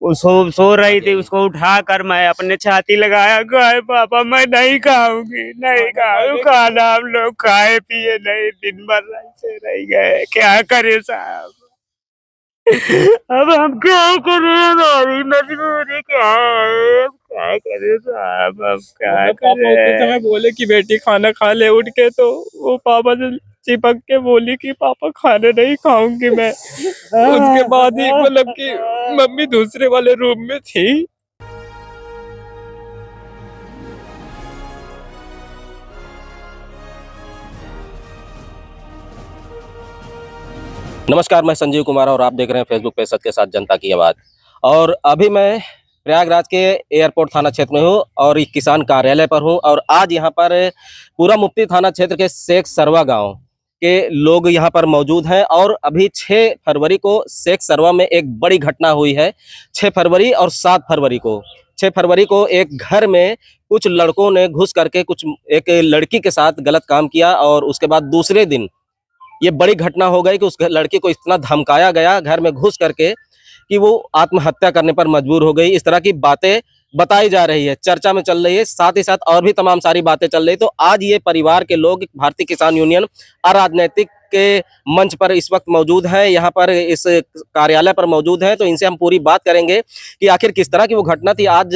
वो सो रही थी, उसको उठा कर मैं अपने छाती लगाया, कहे पापा मैं नहीं खाऊंगी, नहीं खाऊंगी खाना, हम लोग खाए पिए नहीं, दिन भर ऐसे रह गए, क्या करे साहब। अब हम क्या करें, हमारी मजबूरी क्या है, अब क्या करें साहब, अब क्या मतलब पापा उतने करें। समय बोले कि बेटी खाना खा ले उठ के, तो वो पापा से चिपक के बोली कि पापा खाना नहीं खाऊंगी मैं। उसके बाद ही मतलब कि मम्मी दूसरे वाले रूम में थी। नमस्कार, मैं संजीव कुमार और आप देख रहे हैं फेसबुक पे सच के साथ जनता की आवाज़। और अभी मैं प्रयागराज के एयरपोर्ट थाना क्षेत्र में हूँ और एक किसान कार्यालय पर हूँ। और आज यहाँ पर पूरा मुफ्ती थाना क्षेत्र के शेख सरवा गांव के लोग यहाँ पर मौजूद हैं। और अभी 6 फरवरी को शेख सरवा में एक बड़ी घटना हुई है। 6 फरवरी और 7 फरवरी को 6 फरवरी को एक घर में कुछ लड़कों ने घुस करके कुछ एक लड़की के साथ गलत काम किया और उसके बाद दूसरे दिन ये बड़ी घटना हो गई कि उस लड़की को इतना धमकाया गया घर में घुस करके कि वो आत्महत्या करने पर मजबूर हो गई। इस तरह की बातें बताई जा रही है, चर्चा में चल रही है, साथ ही साथ और भी तमाम सारी बातें चल रही। तो आज ये परिवार के लोग भारतीय किसान यूनियन अराजनैतिक के मंच पर इस वक्त मौजूद हैं, यहाँ पर इस कार्यालय पर मौजूद हैं। तो इनसे हम पूरी बात करेंगे कि आखिर किस तरह की वो घटना थी। आज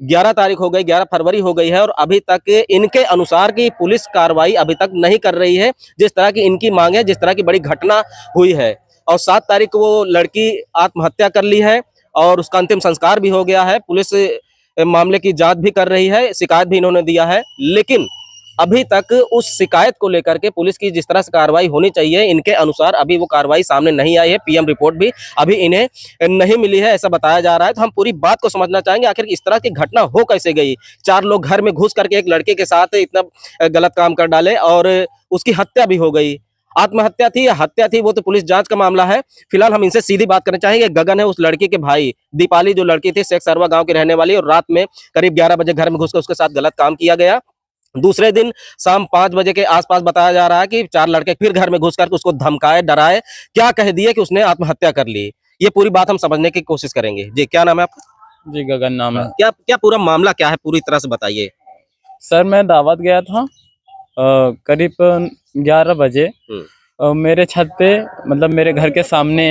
11 तारीख हो गई, 11 फरवरी हो गई है और अभी तक इनके अनुसार की पुलिस कार्रवाई अभी तक नहीं कर रही है, जिस तरह की इनकी मांग है, जिस तरह की बड़ी घटना हुई है। और 7 तारीख को वो लड़की आत्महत्या कर ली है और उसका अंतिम संस्कार भी हो गया है। पुलिस मामले की जांच भी कर रही है, शिकायत भी इन्होंने दिया है, लेकिन अभी तक उस शिकायत को लेकर के पुलिस की जिस तरह से कार्रवाई होनी चाहिए, इनके अनुसार अभी वो कार्रवाई सामने नहीं आई है। पीएम रिपोर्ट भी अभी इन्हें नहीं मिली है, ऐसा बताया जा रहा है। तो हम पूरी बात को समझना चाहेंगे, आखिर इस तरह की घटना हो कैसे गई। 4 लोग घर में घुस करके एक लड़के के साथ इतना गलत काम कर डाले और उसकी हत्या भी हो गई। आत्महत्या थी या हत्या थी, वो तो पुलिस जांच का मामला है। फिलहाल हम इनसे सीधी बात करना चाहेंगे। गगन है उस लड़की के भाई, दीपाली जो लड़की थी शेख सरवा गांव की रहने वाली, और रात में करीब 11 बजे घर में घुसकर उसके साथ गलत काम किया गया। दूसरे दिन शाम 5 बजे के आसपास बताया जा रहा है कि 4 लड़के फिर घर में घुस करके उसको धमकाए, डराए, क्या कह दिए कि उसने आत्महत्या कर ली। ये पूरी बात हम समझने की कोशिश करेंगे। जी, क्या नाम है आपका? जी गगन नाम है। क्या क्या पूरा मामला क्या है, पूरी तरह से बताइए। सर मैं दावत गया था करीब 11 बजे। मेरे छत पे मतलब मेरे घर के सामने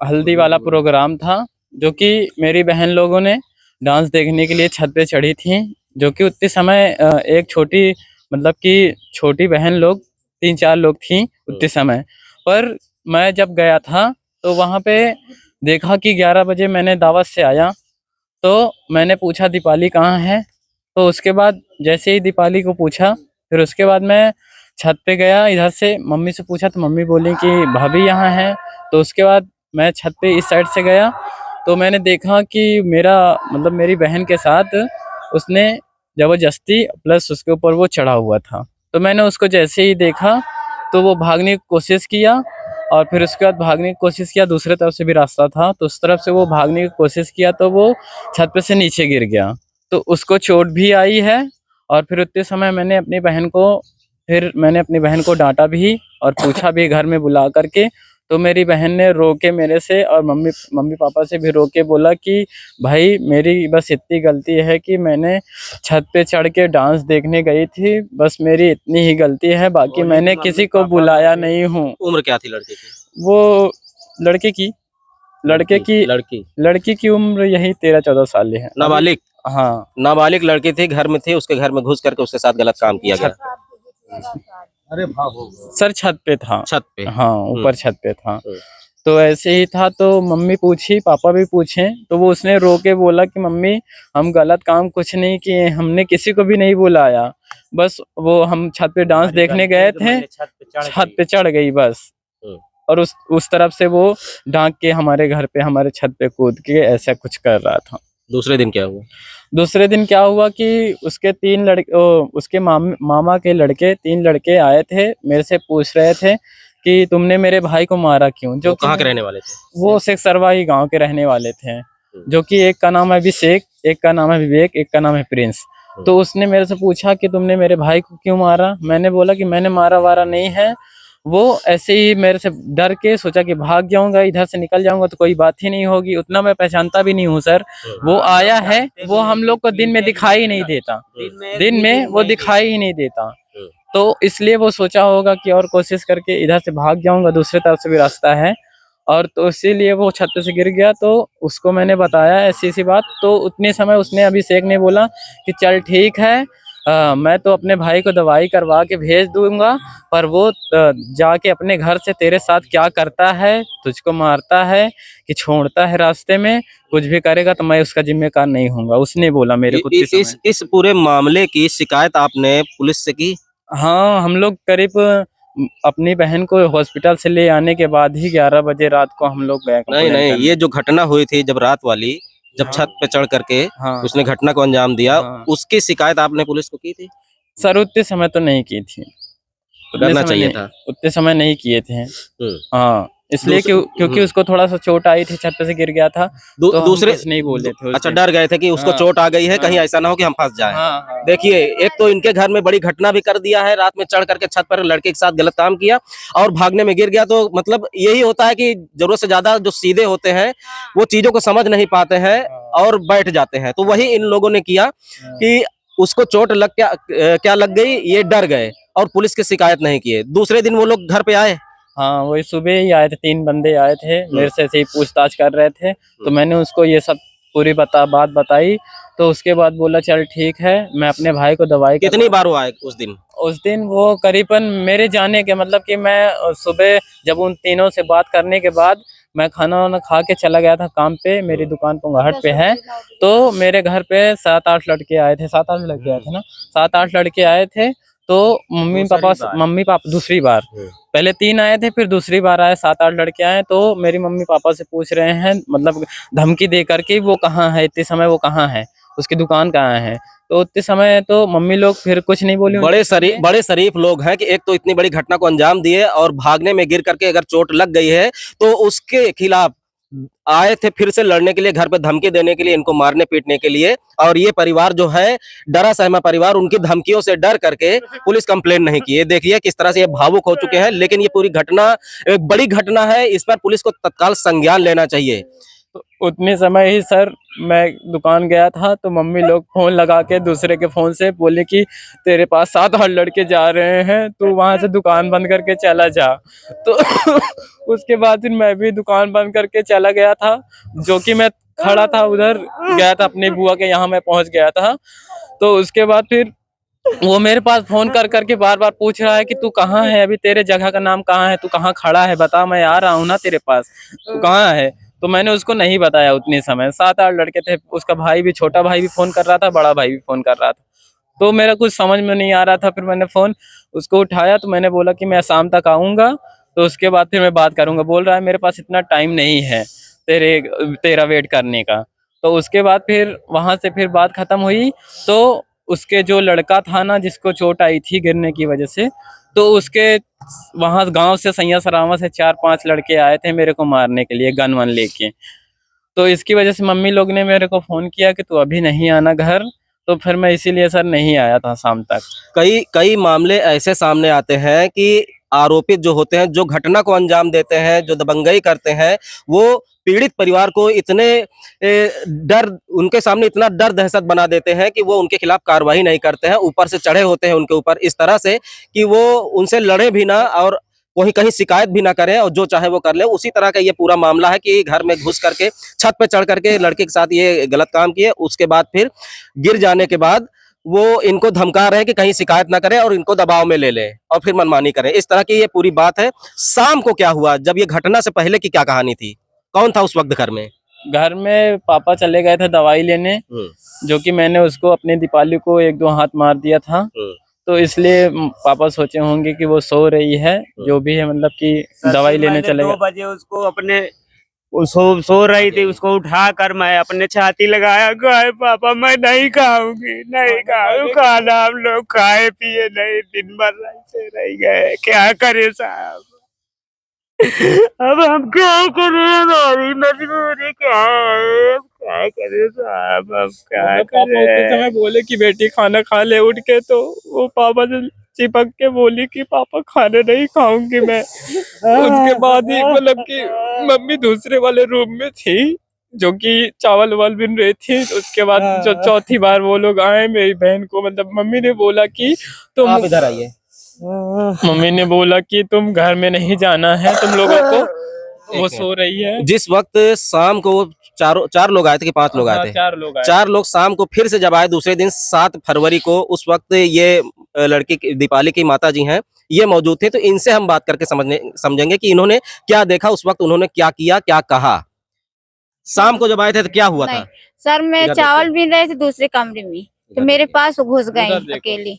हल्दी वाला प्रोग्राम था, जो कि मेरी बहन लोगों ने डांस देखने के लिए छत पे चढ़ी थी। जो कि उतने समय एक छोटी मतलब कि छोटी बहन लोग 3-4 लोग थी उतने समय पर। मैं जब गया था तो वहाँ पे देखा कि 11 बजे मैंने दावत से आया, तो मैंने पूछा दीपाली कहाँ है। तो उसके बाद जैसे ही दीपाली को पूछा, फिर उसके बाद मैं छत पे गया, इधर से मम्मी से पूछा तो मम्मी बोली कि भाभी यहाँ है। तो उसके बाद मैं छत पे इस साइड से गया, तो मैंने देखा कि मेरा मतलब मेरी बहन के साथ उसने ज़बरदस्ती प्लस उसके ऊपर वो चढ़ा हुआ था। तो मैंने उसको जैसे ही देखा तो वो भागने की कोशिश किया, और फिर उसके बाद भागने की कोशिश किया, दूसरे तरफ से भी रास्ता था तो उस तरफ से वो भागने की कोशिश किया, तो वो छत पे से नीचे गिर गया। तो उसको चोट भी आई है। और फिर उतने समय मैंने अपनी बहन को डांटा भी और पूछा भी घर में बुला करके। तो मेरी बहन ने रो के मेरे से और मम्मी पापा से भी रो के बोला कि भाई मेरी बस इतनी गलती है कि मैंने छत पे चढ़ के डांस देखने गई थी, बस मेरी इतनी ही गलती है, बाकी मैंने किसी को बुलाया नहीं हूँ। उम्र क्या थी लड़के की? वो लड़के की लड़की की उम्र यही 13-14 साल है। नाबालिग? हाँ। नाबालिग लड़की थी, घर में थी, उसके घर में घुस करके उसके साथ गलत काम किया गया। सर छत पे था। छत पे? हाँ, ऊपर छत पे था। तो ऐसे ही था, तो मम्मी पूछी, पापा भी पूछे, तो वो उसने रो के बोला कि मम्मी हम गलत काम कुछ नहीं किए, हमने किसी को भी नहीं बुलाया, बस वो हम छत पे डांस देखने गए थे, छत पे चढ़ गई बस। और उस तरफ से वो डांक के हमारे घर पे हमारे छत पे कूद के ऐसा कुछ कर रहा था। दूसरे दिन क्या हुआ? दूसरे दिन क्या हुआ कि उसके 3 लड़के उसके मामा के लड़के 3 लड़के आए थे, मेरे से पूछ रहे थे कि तुमने मेरे भाई को मारा क्यों। जो कहाँ के रहने वाले थे? वो शेख सरवा ही गाँव के रहने वाले थे, जो कि एक का नाम है अभिषेक, एक का नाम है विवेक, एक का नाम है प्रिंस। तो उसने मेरे से पूछा कि तुमने मेरे भाई को क्यों मारा। मैंने बोला कि मैंने मारा वारा नहीं है, वो ऐसे ही मेरे से डर के सोचा कि भाग जाऊंगा, इधर से निकल जाऊंगा तो कोई बात ही नहीं होगी। उतना मैं पहचानता भी नहीं हूँ सर। वो आया है, वो हम लोग को दिन में दिखाई ही नहीं देता, दिन में वो दिखाई ही नहीं देता। तो इसलिए वो सोचा होगा कि और कोशिश करके इधर से भाग जाऊंगा, दूसरी तरफ से भी रास्ता है। और तो इसीलिए वो छत से गिर गया। तो उसको मैंने बताया ऐसी सी बात, तो उतने समय उसने अभिषेक ने बोला कि चल ठीक है, मैं तो अपने भाई को दवाई करवा के भेज दूंगा, पर वो जाके अपने घर से तेरे साथ क्या करता है, तुझको मारता है कि छोड़ता है रास्ते में, कुछ भी करेगा तो मैं उसका जिम्मेदार नहीं होऊंगा। उसने बोला मेरे को उतने समय। इस पूरे मामले की शिकायत आपने पुलिस से की? हाँ, हम लोग करीब अपनी बहन को हॉस्पिटल से ले आने के बाद ही 11 बजे रात को हम लोग गए नहीं कंप्लेंट नहीं, करने। ये जो घटना हुई थी जब रात वाली, जब हाँ। छत पे चढ़ करके हाँ उसने घटना को अंजाम दिया, हाँ। उसकी शिकायत आपने पुलिस को की थी? सर उतने समय तो नहीं की थी, उतने करना समय चाहिए नहीं, था। उतने समय नहीं किए थे। हम्म। हाँ, इसलिए क्योंकि उसको थोड़ा सा चोट आई थी, छत पे से गिर गया था, तो हम दूसरे कुछ नहीं बोले थे उस अच्छा, दिन। डर गए थे कि उसको हाँ, चोट आ गई है, कहीं हाँ, ऐसा ना हो कि हम फंस जाएं। हाँ, हाँ। देखिए, एक तो इनके घर में बड़ी घटना भी कर दिया है, रात में चढ़ करके छत पर लड़के के साथ गलत काम किया और भागने में गिर गया। तो मतलब यही होता है कि जरूरत से ज्यादा जो सीधे होते हैं वो चीजों को समझ नहीं पाते हैं और बैठ जाते हैं। तो वही इन लोगों ने किया कि उसको चोट लग क्या लग गई, ये डर गए और पुलिस की शिकायत नहीं किए। दूसरे दिन वो लोग घर पे आए। हाँ, वही सुबह ही आए थे, 3 बंदे आए थे, मेरे से ऐसे ही पूछताछ कर रहे थे। तो मैंने उसको ये सब पूरी बात बताई। तो उसके बाद बोला चल ठीक है, मैं अपने भाई को दवाई कितनी बार वो आए उस दिन? उस दिन वो करीबन मेरे जाने के मतलब कि मैं सुबह जब उन तीनों से बात करने के बाद मैं खाना वाना खा के चला गया था काम पे, मेरी दुकान पोंगाहट पे है। तो मेरे घर पे 7-8 लड़के आए थे, 7-8 लड़के आए थे ना, 7-8 लड़के आए थे। तो मम्मी पापा दूसरी बार, पहले 3 आए थे, फिर दूसरी बार आए 7-8 लड़के आए। तो मेरी मम्मी पापा से पूछ रहे हैं, मतलब धमकी दे करके वो कहाँ है, इतने समय वो कहाँ है, उसकी दुकान कहाँ है। तो उतने समय तो मम्मी लोग फिर कुछ नहीं बोली। बड़े शरीफ लोग हैं कि एक तो इतनी बड़ी घटना को अंजाम दिए और भागने में गिर करके अगर चोट लग गई है तो उसके खिलाफ आए थे फिर से लड़ने के लिए, घर पे धमकी देने के लिए, इनको मारने पीटने के लिए। और ये परिवार जो है डरा सहमा परिवार, उनकी धमकियों से डर करके पुलिस कंप्लेन नहीं की। देखिए किस तरह से ये भावुक हो चुके हैं। लेकिन ये पूरी घटना एक बड़ी घटना है, इस पर पुलिस को तत्काल संज्ञान लेना चाहिए। तो उतने समय ही सर मैं दुकान गया था, तो मम्मी लोग फोन लगा के दूसरे के फोन से बोले कि तेरे पास 7-8 लड़के जा रहे हैं, तू वहां से दुकान बंद करके चला जा। तो उसके बाद फिर मैं भी दुकान बंद करके चला गया था, जो कि मैं खड़ा था उधर, गया था अपनी बुआ के यहाँ, मैं पहुंच गया था। तो उसके बाद फिर वो मेरे पास फोन कर करके बार बार पूछ रहा है कि तू कहाँ है, अभी तेरे जगह का नाम कहाँ है, तू कहाँ खड़ा है, बता, मैं आ रहा हूँ ना तेरे पास, तू कहाँ है। तो मैंने उसको नहीं बताया उतने समय। 7-8 लड़के थे, उसका भाई भी, छोटा भाई भी फोन कर रहा था, बड़ा भाई भी फोन कर रहा था। तो मेरा कुछ समझ में नहीं आ रहा था। फिर मैंने फोन उसको उठाया, तो मैंने बोला कि मैं शाम तक आऊंगा, तो उसके बाद फिर मैं बात करूंगा। बोल रहा है मेरे पास इतना टाइम नहीं है तेरा वेट करने का। तो उसके बाद फिर वहां से फिर बात खत्म हुई। तो उसके जो लड़का था ना, जिसको चोट आई थी गिरने की वजह से, तो उसके वहां गांव से, सैया सरावा से 4-5 लड़के आए थे मेरे को मारने के लिए, गन वन लेके। तो इसकी वजह से मम्मी लोग ने मेरे को फोन किया कि तू अभी नहीं आना घर। तो फिर मैं इसीलिए सर नहीं आया था शाम तक। कई कई मामले ऐसे सामने आते हैं कि आरोपित जो होते हैं, जो घटना को अंजाम देते हैं, जो दबंगई करते हैं, वो पीड़ित परिवार को इतने डर, उनके सामने इतना डर दहशत बना देते हैं कि वो उनके खिलाफ कार्रवाई नहीं करते हैं, ऊपर से चढ़े होते हैं उनके ऊपर इस तरह से कि वो उनसे लड़े भी ना और वहीं कहीं शिकायत भी ना करें और जो चाहे वो कर ले। उसी तरह का ये पूरा मामला है कि घर में घुस करके, छत पे चढ़ करके लड़के के साथ ये गलत काम किए। उसके बाद फिर गिर जाने के बाद वो इनको धमका रहे हैं कि कहीं शिकायत ना करें और इनको दबाव में ले लें और फिर मनमानी करें। इस तरह की ये पूरी बात है। शाम को क्या हुआ, जब ये घटना से पहले की क्या कहानी थी, कौन था उस वक्त घर में? घर में पापा चले गए थे दवाई लेने, जो कि मैंने उसको अपने दीपाली को 1-2 हाथ मार दिया था। तो इसलिए पापा सोचे होंगे कि वो सो रही है, जो भी है, मतलब कि दवाई लेने चले गए। 2 बजे उसको अपने, वो सो रही थी, उसको उठा कर मैं अपने छाती लगाया, गाय पापा मैं नहीं खाऊंगी, नहीं खाऊं खाना, हम लोग खाए पिए नहीं, दिन भर ऐसे रह गए, क्या करे साहब। अब हम क्या करें, हमारी मजबूरी क्या है, क्या करे साहब, अब क्या पापा उतने करे। समय बोले कि बेटी खाना खा ले उठ के, तो वो पापा से चिपक के बोली कि पापा खाना नहीं खाऊंगी मैं। उसके बाद ही मतलब कि मम्मी दूसरे वाले रूम में थी जो कि चावल वावल बिन रही थी। तो उसके बाद जो चौथी बार वो लोग आए, मेरी बहन को मतलब मम्मी ने बोला कि तुम, आप इधर आइए। मम्मी ने बोला कि तुम घर में नहीं जाना है तुम लोगों को, वो सो रही है। जिस वक्त शाम को वो चार लोग आए थे कि 5 लोग आए हाँ, थे, 4 लोग आए। 4 लोग शाम को फिर से जब आए दूसरे दिन 7 फरवरी को, उस वक्त ये लड़की दीपाली की माता जी हैं, ये मौजूद थे। तो इनसे हम बात करके समझेंगे कि इन्होंने क्या देखा उस वक्त, उन्होंने क्या किया, क्या कहा। शाम को जब आए थे तो क्या हुआ नहीं था? सर, मैं इधर चावल देखिए। बीन रहे थे दूसरे कमरे में, तो इधर मेरे देखिए। पास वो घुस गए उधर देखो। अकेले।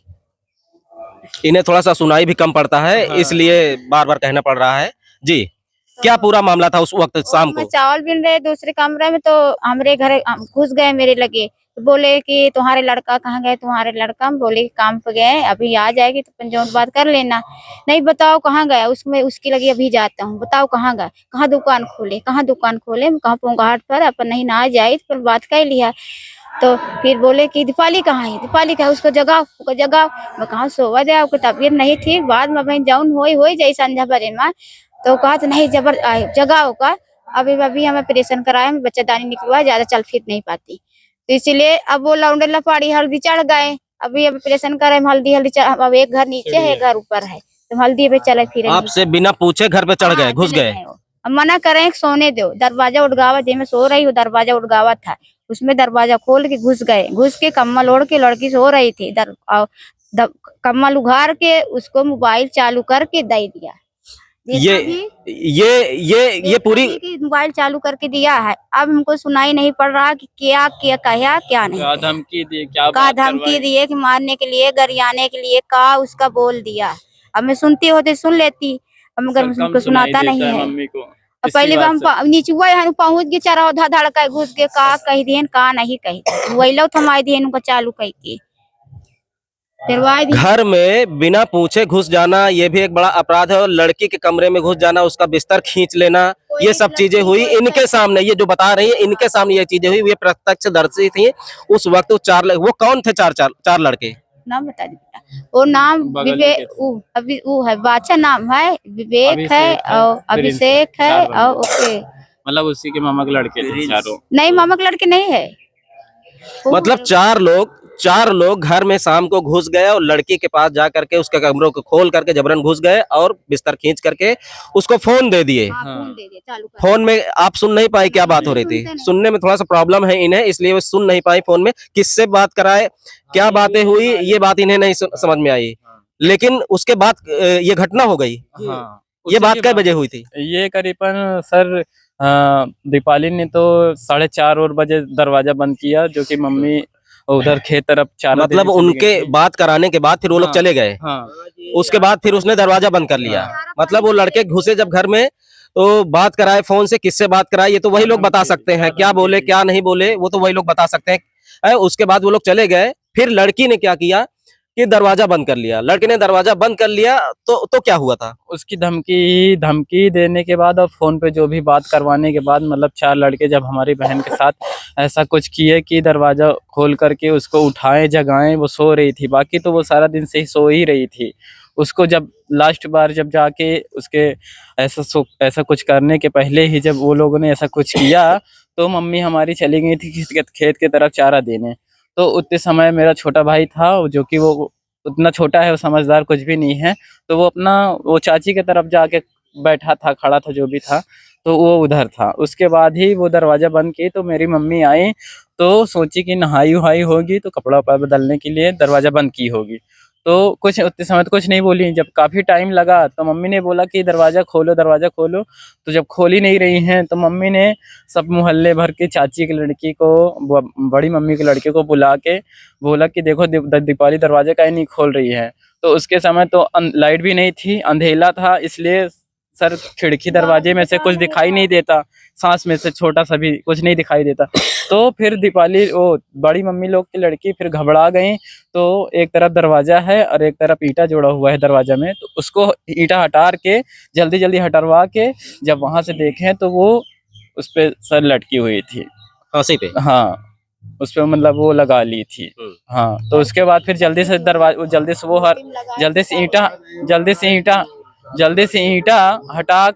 इन्हें थोड़ा सा सुनाई भी कम पड़ता है, हाँ। इसलिए बार बार कहना पड़ रहा है जी। क्या पूरा मामला था उस वक्त शाम मैं को? चावल बीन रहे दूसरे कमरे में, तो हमारे घर घुस गए मेरे लगे। तो बोले कि तुम्हारे लड़का कहाँ गए, तुम्हारे लड़का। हम बोले कि काम पे गए, अभी आ जाएगी तो पंचायत बात कर लेना। नहीं बताओ कहाँ गया, उसमें उसकी लगी अभी जाता हूँ, बताओ कहाँ गए, कहाँ दुकान खोले, कहाँ दुकान खोले, कहाँ पोंगाहट पर अपन नहीं ना आ जाए पर बात कर लिया। तो फिर बोले कि दीपाली कहाँ है, दीपाली कहाँ है, उसको जगाओ, उसको जगाओ। मैं कहाँ सोवा दे, आपको तबीयत नहीं ठीक, बाद में बहन जाऊन हो जाए संध्या बरे में। तो कहा तो नहीं जगाओ का, अभी अभी हमें ऑपरेशन कराया, बच्चादानी निकलवा, ज्यादा चल फिर नहीं पाती। तो इसलिए अब वो लौंडे लफाड़ी हल्दी चढ़ गए, अभी अब ऑपरेशन करे हल्दी अब एक घर नीचे है, एक घर ऊपर है, तो हल्दी पे चले फिरे। आपसे बिना पूछे घर पे चढ़ गए, घुस चले गए? गए वो। अब मना करें सोने दो, दरवाजा उड़गावा दे, मैं सो रही हूँ, दरवाजा उड़गावा था, उसमें दरवाजा खोल के घुस गए, घुस के कम्बल ओढ़ के, लड़की सो रही थी, कम्बल उघार के उसको मोबाइल चालू करके दे दिया। ये पूरी मोबाइल चालू करके दिया है। अब हमको सुनाई नहीं पड़ रहा कि क्या क्या कहा क्या नहीं क्या कहा। धमकी दी, क्या का बात धमकी करवाई? दिए कि मारने के लिए, गरियाने के लिए, का उसका बोल दिया। अब मैं सुनती होती सुन लेती, अब मगर सर, कम उनको सुनाई सुनाता देता नहीं है है। मम्मी को अब इसी पहले बात हम से। नीचे हुए पहुंच गए, चारा धड़का घुस के, का कही दिए का नहीं कही, वही लो थमाई दिए उनको चालू कही के फिर घर में बिना पूछे घुस जाना, ये भी एक बड़ा अपराध है। और लड़की के कमरे में घुस जाना, उसका बिस्तर खींच लेना, ये सब चीजें हुई इनके सामने। ये जो बता रही है इनके सामने ये चीजें हुई, ये प्रत्यक्षदर्शी थी उस वक्त। वो कौन थे? चार लड़के, नाम बता दी बेटा। वो नाम बगल में विवेक, अभी वो है बादशाह नाम है, विवेक है और अभिषेक है और ओके, मतलब उसी के मामा के लड़के थे चारों। नहीं मामा के लड़के नहीं है। मतलब चार लोग घर में शाम को घुस गए और लड़की के पास जा करके उसके कमरों को खोल करके जबरन घुस गए और बिस्तर खींच करके उसको फोन दे दिए। फोन दे दिया चालू कर। फोन में आप सुन नहीं पाई क्या बात हो रही थी? सुनने में थोड़ा सा प्रॉब्लम है इन्हें, इसलिए वो सुन नहीं पाई। फोन में किससे बात कराए, क्या बातें हुई, ये बात इन्हें नहीं समझ में आई। लेकिन उसके बाद ये घटना हो गई। हाँ, ये बात कई बजे हुई थी? ये करीबन सर दीपाली ने तो 4:30 और बजे दरवाजा बंद किया, जो कि मम्मी उधर खेत तरफ चारा देने मतलब चली उनके गई थी। बात कराने के बाद फिर वो लोग हाँ, चले गए। हाँ, उसके बाद फिर उसने दरवाजा बंद कर लिया। मतलब वो लड़के घुसे जब घर में, तो बात कराए फोन से, किससे बात कराए ये तो वही लोग बता सकते हैं। क्या बोले क्या नहीं बोले वो तो वही लोग बता सकते हैं। उसके बाद वो लोग चले गए। फिर लड़की ने क्या किया कि दरवाजा बंद कर लिया। लड़के ने दरवाजा बंद कर लिया तो क्या हुआ था? उसकी धमकी देने के बाद और फोन पे जो भी बात करवाने के बाद, मतलब 4 लड़के जब हमारी बहन के साथ ऐसा कुछ किए कि दरवाजा खोल करके उसको उठाएं, जगाएं, वो सो रही थी, बाकी तो वो सारा दिन से ही सो ही रही थी। उसको जब लास्ट बार जब जाके उसके ऐसा कुछ करने के पहले ही जब वो लोगों ने ऐसा कुछ किया, तो मम्मी हमारी चली गई थी खेत की तरफ चारा देने। तो उतने समय मेरा छोटा भाई था, जो कि वो उतना छोटा है, वो समझदार कुछ भी नहीं है, तो वो चाची के तरफ जाके बैठा था, खड़ा था, जो भी था, तो वो उधर था। उसके बाद ही वो दरवाजा बंद की, तो मेरी मम्मी आई तो सोची कि नहाई वहाई होगी, तो कपड़ा वपड़ा बदलने के लिए दरवाजा बंद की होगी। तो कुछ उतने समय तो कुछ नहीं बोली। जब काफी टाइम लगा तो मम्मी ने बोला कि दरवाजा खोलो, दरवाजा खोलो। तो जब खोल ही नहीं रही हैं, तो मम्मी ने सब मोहल्ले भर के चाची की लड़की को, बड़ी मम्मी के लड़के को बुला के बोला कि देखो दीपाली दरवाजा काहे नहीं खोल रही है। तो उसके समय तो लाइट भी नहीं थी, अंधेला था, इसलिए सर खिड़की दरवाजे में से कुछ दिखाई नहीं देता, सांस में से छोटा सा भी कुछ नहीं दिखाई देता। तो फिर दीपाली, वो बड़ी मम्मी लोग की लड़की, फिर घबरा गई। तो एक तरफ दरवाजा है और एक तरफ ईंटा जोड़ा हुआ है दरवाजा में, तो उसको ईंटा हटा के जल्दी जल्दी हटवा के जब वहां से देखें तो वो उस पे सर लटकी हुई थी। फांसी पे? हाँ, उस पे मतलब वो लगा ली थी। हाँ, तो उसके बाद फिर जल्दी से दरवाजा, जल्दी से वो जल्दी से ईंटा हटा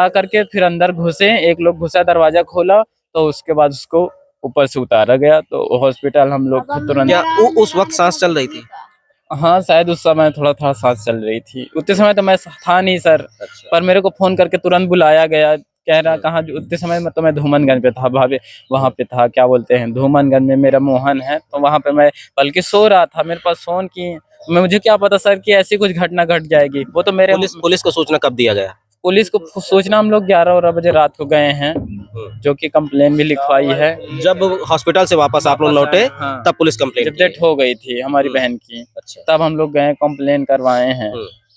करके फिर अंदर घुसे। एक लोग घुसा, दरवाजा खोला, तो उसके बाद उसको ऊपर से उतारा गया। तो हॉस्पिटल हम लोग तुरंत। क्या उस वक्त सांस चल रही थी? हाँ, शायद उस समय थोड़ा सांस चल रही थी। उतने समय तो मैं था नहीं सर, अच्छा। पर मेरे को फोन करके तुरंत बुलाया गया। कह रहा कहाँ? उतने समय में तो मैं धूमनगंज पे था, भाभी वहाँ पे था, क्या बोलते हैं, धूमनगंज में मेरा मोहन है, तो वहाँ पे मैं बल्कि सो रहा था। मेरे पास फोन की, मुझे क्या पता सर कि ऐसी कुछ घटना घट जाएगी। वो तो मेरे पुलिस को सूचना कब दिया गया? पुलिस को सूचना हम लोग 11 बजे रात को गए हैं, जो कि कंप्लेन भी लिखवाई है। जब हॉस्पिटल से वापस आप लोग लौटे, हाँ, तब पुलिस कंप्लेंट जब डेथ हो गई थी हमारी बहन की, अच्छा। तब हम लोग गए, कंप्लेन करवाए हैं।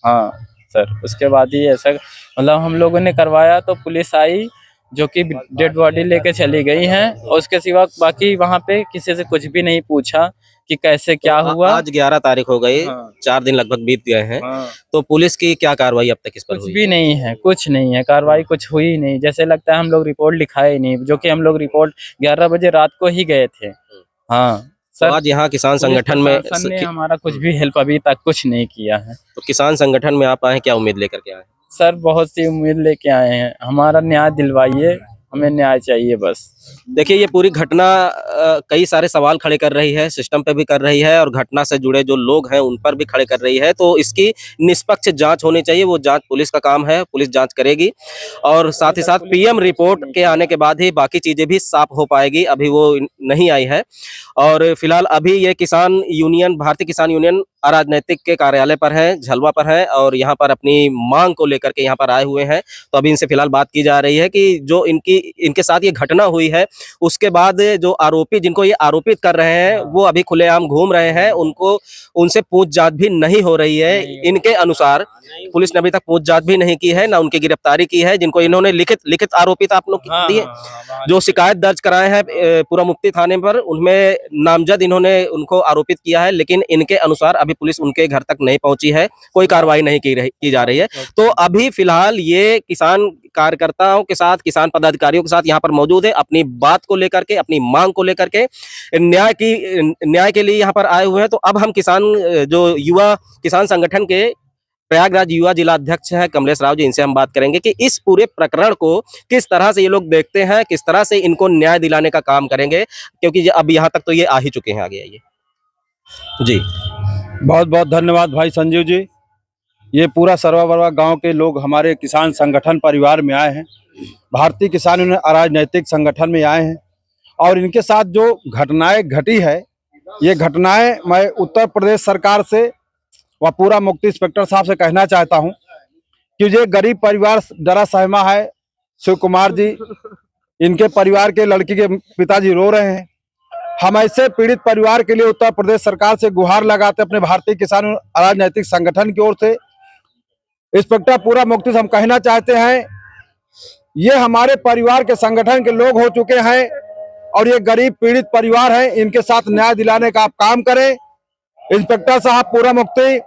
हाँ सर, उसके बाद ही ऐसा मतलब हम लोगों ने करवाया, तो पुलिस आई, जो कि डेड बॉडी लेके चली गई है। और उसके सिवा बाकी वहाँ पे किसी से कुछ भी नहीं पूछा कि कैसे क्या हुआ। आज 11 तारीख हो गई। हाँ। 4 दिन लगभग बीत गए हैं। हाँ। तो पुलिस की क्या कार्रवाई अब तक इस पर कुछ हुई? भी नहीं है, कुछ नहीं है, कार्रवाई कुछ हुई नहीं। जैसे लगता है हम लोग रिपोर्ट लिखाए नहीं, जो कि हम लोग रिपोर्ट 11 बजे रात को ही गए थे। हाँ तो सर, आज यहाँ किसान पुलिस संगठन में प्रशासन ने हमारा कुछ भी हेल्प अभी तक कुछ नहीं किया है। तो किसान संगठन में आप आए, क्या उम्मीद लेकर के आए? सर बहुत सी उम्मीद लेके आए हैं, हमारा न्याय दिलवाइए, हमें न्याय चाहिए बस। देखिए, ये पूरी घटना कई सारे सवाल खड़े कर रही है, सिस्टम पे भी कर रही है, और घटना से जुड़े जो लोग हैं उन पर भी खड़े कर रही है। तो इसकी निष्पक्ष जांच होनी चाहिए। वो जांच पुलिस का काम है, पुलिस जांच करेगी, और साथ ही साथ पीएम रिपोर्ट के आने के बाद ही बाकी चीजें भी साफ हो पाएगी। अभी वो नहीं आई है। और फिलहाल अभी ये किसान यूनियन, भारतीय किसान यूनियन अराजनैतिक के कार्यालय पर है, झलवा पर है, और यहाँ पर अपनी मांग को लेकर के यहाँ पर आए हुए हैं। तो अभी इनसे फिलहाल बात की जा रही है कि जो इनके साथ ये घटना हुई है, उसके बाद जो आरोपी, जिनको ये आरोपित कर रहे हैं, वो अभी खुलेआम घूम रहे हैं। उनसे पूछताछ भी नहीं हो रही है। इनके अनुसार पुलिस ने अभी तक पूछताछ भी नहीं की है, ना उनकी गिरफ्तारी की है। जिनको इन्होंने लिखित आरोपित आप लोग दिए, जो शिकायत दर्ज कराए हैं पूरा मुफ्ती थाने पर, उनमें नामजद इन्होंने उनको आरोपित किया है। लेकिन इनके अनुसार अभी पुलिस उनके घर तक नहीं पहुंची है, कोई कार्रवाई नहीं की जा रही है। तो अभी फिलहाल ये किसान कार्यकर्ताओं के साथ, किसान पदाधिकारियों के साथ यहाँ पर मौजूद है, अपनी बात को लेकर के, अपनी मांग को लेकर के, न्याय के लिए यहाँ पर आए हुए हैं। तो अब हम जो युवा किसान संगठन के प्रयागराज युवा जिला अध्यक्ष है कमलेश राव जी, इनसे हम बात करेंगे कि इस पूरे प्रकरण को किस तरह से ये लोग देखते हैं, किस तरह से इनको न्याय दिलाने का काम करेंगे, क्योंकि अब यहाँ तक तो ये आ ही चुके हैं। आगे आइए जी। बहुत बहुत धन्यवाद भाई संजीव जी। ये पूरा सरवा गांव के लोग हमारे किसान संगठन परिवार में आए हैं, भारतीय किसान यूनियन अराजनैतिक संगठन में आए हैं। और इनके साथ जो घटनाएं घटी है, ये घटनाएं मैं उत्तर प्रदेश सरकार से व पूरा मुफ्ती इंस्पेक्टर साहब से कहना चाहता हूं कि ये गरीब परिवार डरा सहमा है। शिव कुमार जी, इनके परिवार के लड़की के पिताजी रो रहे हैं। हम ऐसे पीड़ित परिवार के लिए उत्तर प्रदेश सरकार से गुहार लगाते अपने भारतीय किसान अराजनैतिक संगठन की ओर से। इंस्पेक्टर पूरा मुफ्ती से हम कहना चाहते हैं, ये हमारे परिवार के संगठन के लोग हो चुके हैं, और ये गरीब पीड़ित परिवार है, इनके साथ न्याय दिलाने का आप काम करें। इंस्पेक्टर साहब, पूरा मुफ्ती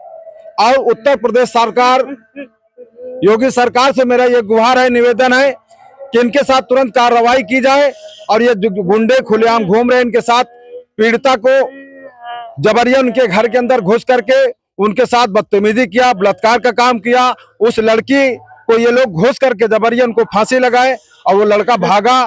और उत्तर प्रदेश सरकार, योगी सरकार से मेरा ये गुहार है, निवेदन है कि इनके साथ तुरंत कार्रवाई की जाए। और ये गुंडे खुलेआम घूम रहे हैं, इनके साथ पीड़िता को जबरिया उनके घर के अंदर घुस करके उनके साथ बदतमीजी किया, बलात्कार का काम किया। उस लड़की को ये लोग घुस करके जबरिया उनको फांसी लगाए, और वो लड़का भागा।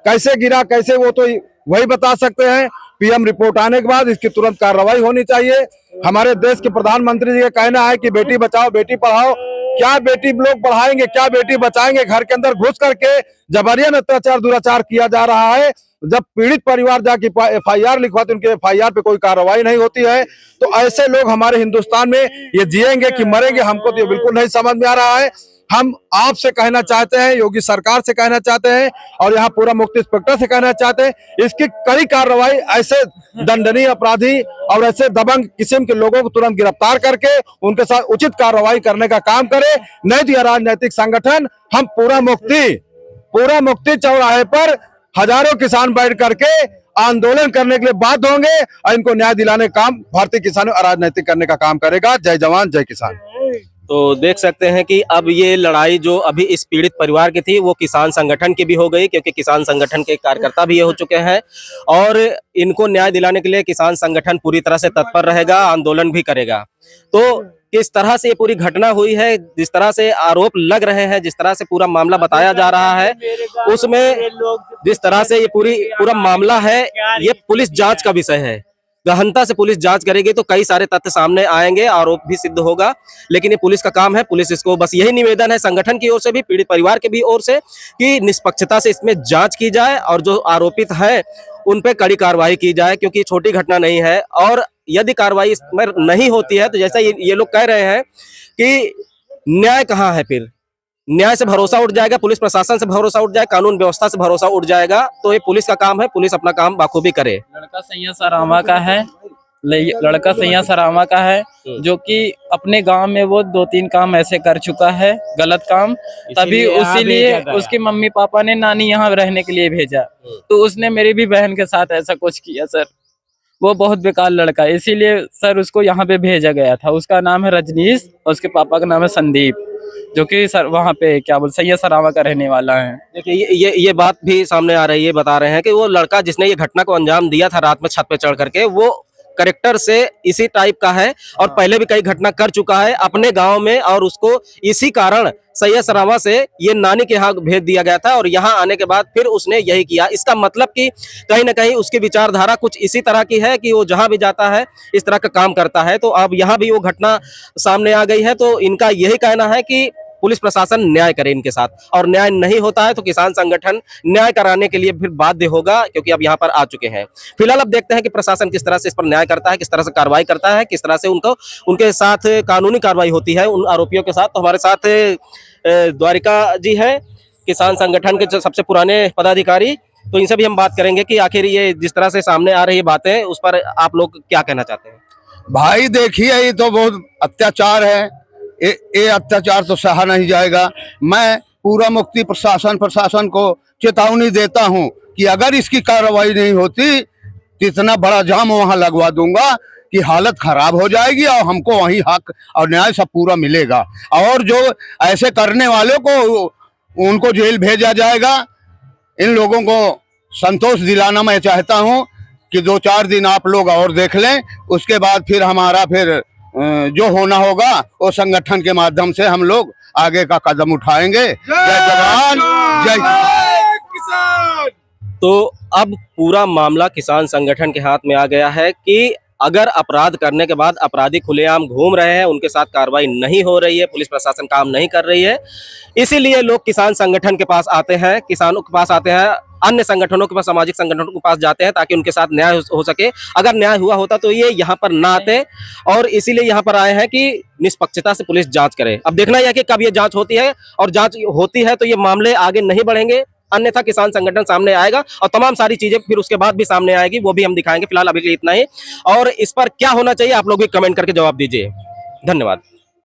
कैसे गिरा, कैसे, वो तो वही बता सकते हैं। पीएम रिपोर्ट आने के बाद इसकी तुरंत कार्रवाई होनी चाहिए। हमारे देश के प्रधानमंत्री जी का कहना है कि बेटी बचाओ बेटी पढ़ाओ। क्या बेटी लोग पढ़ाएंगे, क्या बेटी बचाएंगे? घर के अंदर घुस करके जबरियन अत्याचार दुराचार किया जा रहा है। जब पीड़ित परिवार जाके एफआईआर लिखवाते, उनके एफआईआर पे कोई कार्रवाई नहीं होती है। तो ऐसे लोग हमारे हिंदुस्तान में ये जिएंगे कि मरेंगे, हमको तो ये बिल्कुल नहीं समझ में आ रहा है। हम आपसे कहना चाहते हैं, योगी सरकार से कहना चाहते हैं, और यहाँ पूरा मुफ्ती इंस्पेक्टर से कहना चाहते हैं, इसकी कड़ी कार्रवाई, ऐसे दंडनीय अपराधी और ऐसे दबंग किस्म के लोगों को तुरंत गिरफ्तार करके उनके साथ उचित कार्रवाई करने का काम करे। नहीं तो राजनीतिक संगठन, हम पूरा मुफ्ती चौराहे पर हजारों किसान बैठ करके आंदोलन करने के लिए बाध्य होंगे, और इनको न्याय दिलाने का काम भारतीय किसानों राजनीतिक करने का काम करेगा। जय जवान जय किसान। तो देख सकते हैं कि अब ये लड़ाई जो अभी इस पीड़ित परिवार की थी वो किसान संगठन की भी हो गई, क्योंकि किसान संगठन के कार्यकर्ता भी ये हो चुके हैं और इनको न्याय दिलाने के लिए किसान संगठन पूरी तरह से तत्पर रहेगा, आंदोलन भी करेगा। तो किस तरह से ये पूरी घटना हुई है, जिस तरह से आरोप लग रहे हैं, जिस तरह से पूरा मामला बताया जा रहा है, उसमें जिस तरह से ये पूरा मामला है, ये पुलिस जांच का विषय है। गहनता से पुलिस जांच करेगी तो कई सारे तथ्य सामने आएंगे, आरोप भी सिद्ध होगा, लेकिन ये पुलिस का काम है। पुलिस इसको बस यही निवेदन है संगठन की ओर से भी, पीड़ित परिवार के भी ओर से, कि निष्पक्षता से इसमें जांच की जाए और जो आरोपित हैं उन पे कड़ी कार्रवाई की जाए, क्योंकि छोटी घटना नहीं है। और यदि कार्रवाई इसमें नहीं होती है तो जैसा ये लोग कह रहे हैं कि न्याय कहाँ है, फिर न्याय से भरोसा उठ जाएगा, पुलिस प्रशासन से भरोसा उठ जाएगा, कानून व्यवस्था से भरोसा उठ जाएगा। तो ये पुलिस का काम है, पुलिस अपना काम बाखूबी करे। लड़का सैया सरामा का है, लड़का सैया सरामा का है, जो कि अपने गांव में वो 2-3 काम ऐसे कर चुका है, गलत काम, तभी उसीलिए उसके मम्मी पापा ने नानी यहाँ रहने के लिए भेजा। तो उसने मेरी भी बहन के साथ ऐसा कुछ किया सर। वो बहुत बेकार लड़का है, इसीलिए सर उसको यहाँ पे भेजा गया था। उसका नाम है रजनीश और उसके पापा का नाम है संदीप, जो कि सर वहाँ पे क्या बोल सैया सरामा का रहने वाला है। देखिए ये बात भी सामने आ रही है, बता रहे हैं कि वो लड़का जिसने ये घटना को अंजाम दिया था रात में छत पे चढ़ करके, वो करेक्टर से इसी टाइप का है और पहले भी कई घटना कर चुका है अपने गांव में, और उसको इसी कारण सैया सरामा से ये नानी के यहाँ भेज दिया गया था और यहाँ आने के बाद फिर उसने यही किया। इसका मतलब कि कहीं ना कहीं उसकी विचारधारा कुछ इसी तरह की है कि वो जहां भी जाता है इस तरह का काम करता है। तो अब यहाँ भी वो घटना सामने आ गई है, तो इनका यही कहना है कि पुलिस प्रशासन न्याय करे इनके साथ, और न्याय नहीं होता है तो किसान संगठन न्याय कराने के लिए फिर बाध्य होगा, क्योंकि अब यहाँ पर आ चुके हैं। फिलहाल अब देखते हैं कि प्रशासन किस तरह से इस पर न्याय करता है, किस तरह से कार्रवाई करता है, किस तरह से उनके साथ कानूनी कार्रवाई होती है उन आरोपियों के साथ। तो हमारे साथ द्वारिका जी हैं, किसान संगठन के जो सबसे पुराने पदाधिकारी, तो इनसे भी हम बात करेंगे कि आखिर ये जिस तरह से सामने आ रही बातें उस पर आप लोग क्या कहना चाहते हैं। भाई देखिए, ये तो बहुत अत्याचार है, ये अत्याचार तो सहा नहीं जाएगा। मैं पूरा मुक्ति प्रशासन को चेतावनी देता हूं कि अगर इसकी कार्रवाई नहीं होती तो इतना बड़ा जाम वहां लगवा दूंगा कि हालत खराब हो जाएगी और हमको वहीं हक और न्याय सब पूरा मिलेगा। और जो ऐसे करने वालों को उनको जेल भेजा जाएगा। इन लोगों को संतोष दिलाना मैं चाहता हूं कि 2-4 दिन आप लोग और देख लें, उसके बाद फिर हमारा फिर जो होना होगा वो संगठन के माध्यम से हम लोग आगे का कदम उठाएंगे। जय जवान जय किसान। तो अब पूरा मामला किसान संगठन के हाथ में आ गया है कि अगर अपराध करने के बाद अपराधी खुलेआम घूम रहे हैं, उनके साथ कार्रवाई नहीं हो रही है, पुलिस प्रशासन काम नहीं कर रही है, इसीलिए लोग किसान संगठन के पास आते हैं, किसानों के पास आते हैं, अन्य संगठनों के पास, सामाजिक संगठनों के पास जाते हैं ताकि उनके साथ न्याय हो सके। अगर न्याय हुआ होता तो ये यहाँ पर ना आते, और इसीलिए यहाँ पर आए हैं कि निष्पक्षता से पुलिस जांच करे। अब देखना यह कि कब ये जांच होती है, और जांच होती है तो ये मामले आगे नहीं बढ़ेंगे, अन्यथा किसान संगठन सामने आएगा और तमाम सारी चीजें फिर उसके बाद भी सामने आएगी, वो भी हम दिखाएंगे। फिलहाल अभी के लिए इतना ही, और इस पर क्या होना चाहिए आप लोग भी कमेंट करके जवाब दीजिए। धन्यवाद।